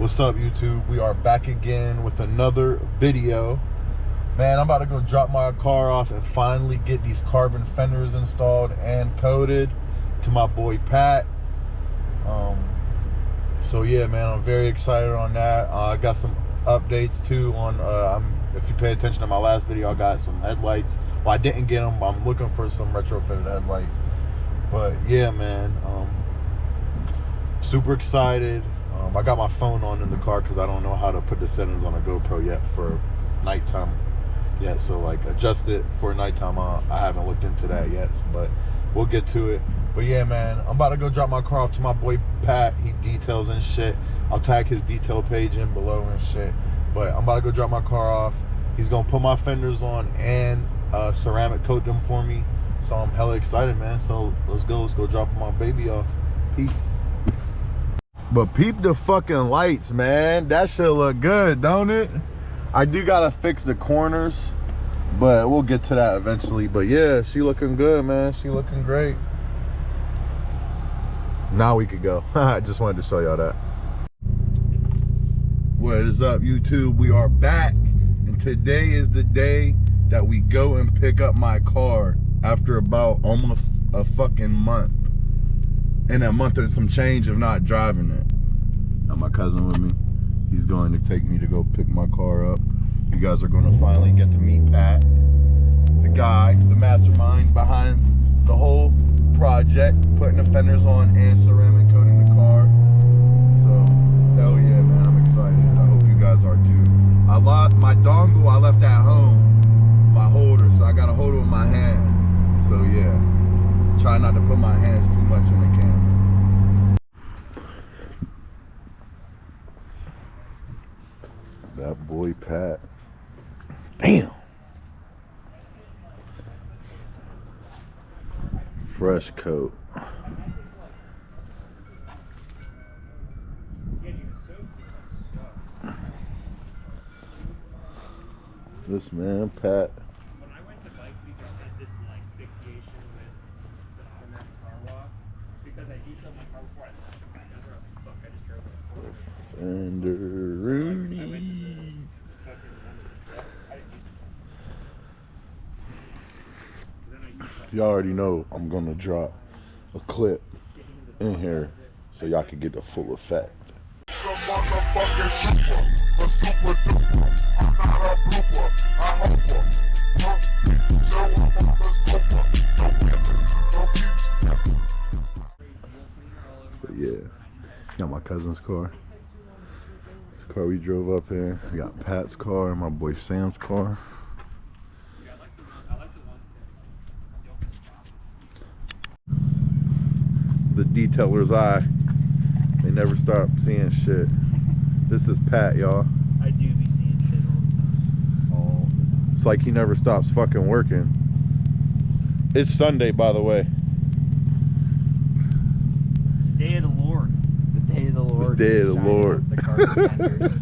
What's up, YouTube? We are back again with another video. Man, I'm about to go drop my car off and finally get these carbon fenders installed and coated to my boy Pat. So yeah, man, I'm very excited on that. I got some updates too on if you pay attention to my last video, I got some headlights. Well, I didn't get them. I'm looking for some retrofitted headlights. But yeah, man, super excited. I got my phone on in the car because I don't know how to put the settings on a GoPro yet for nighttime yet. So like adjust it for nighttime. I haven't looked into that yet, but we'll get to it. But yeah, man, I'm about to go drop my car off to my boy Pat. He details and shit. I'll tag his detail page in below and shit. But I'm about to go drop my car off. He's gonna put my fenders on and ceramic coat them for me. So I'm hella excited, man. So let's go drop my baby off. Peace. But peep the fucking lights, man. That shit look good, don't it? I do gotta fix the corners, but we'll get to that eventually. But yeah, she looking good, man. She looking great. Now we could go. I just wanted to show y'all that. What is up, YouTube? We are back, and today is the day that we go and pick up my car after about almost a fucking month. And a month and some change of not driving it. Got my cousin with me. He's going to take me to go pick my car up. You guys are going to finally get to meet Pat, the guy, the mastermind behind the whole project, putting the fenders on and ceramic coating the car. So, hell yeah, man, I'm excited. I hope you guys are too. I lost my dongle, I left at home, my holder, so I got to hold it with my hand. So yeah, try not to put my hands too much in the camera. That boy Pat. Damn. Fresh coat. This man, Pat. When I went to Bike Week, I had this like fixation with the automatic car wash because I detailed my car before I left it back over. I was like, fuck, I just drove it. Fenders. Y'all already know I'm gonna drop a clip in here so y'all can get the full effect. But yeah, got my cousin's car. This car we drove up in. We got Pat's car and my boy Sam's car. The detailer's eye. They never stop seeing shit. This is Pat, y'all. I do be seeing shit all the time. It's like he never stops fucking working. It's Sunday, by the way. Day of the Lord. The day of the Lord. The day of the Lord. The carbon fenders.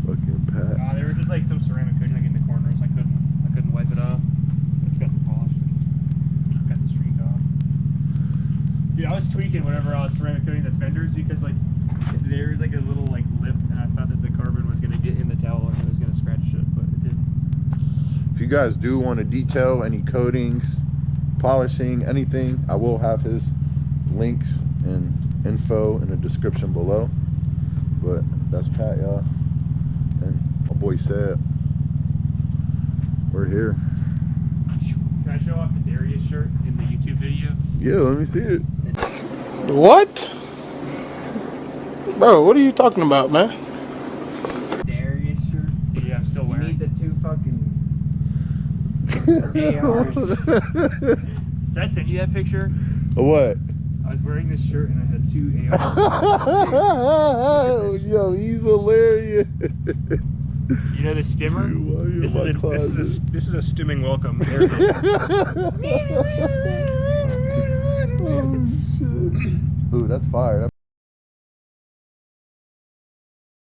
Fucking Pat. There was just like some ceramic coating like in the corners. I couldn't wipe it off. It's got some polish. Got the streak off. Dude, I was tweaking whenever I was ceramic coating the fenders because like there was like a little like lip, and I thought that the carbon was gonna get in the towel and it was gonna scratch it, but it didn't. If you guys do want to detail any coatings, polishing, anything, I will have his links and info in the description below. But that's Pat, y'all. And my boy said we're here. Can I show off the Darius shirt in the YouTube video? Yeah, let me see it. What? Bro, what are you talking about, man? Darius shirt. Yeah, I'm still You wearing. need the two fucking ARs. Did I send you that picture? What? I was wearing this shirt and I had two ARs. Yo, he's hilarious. You know the stimmer? Dude, why are you in my closet? This is a stimming welcome. Oh shit. Ooh, that's fire.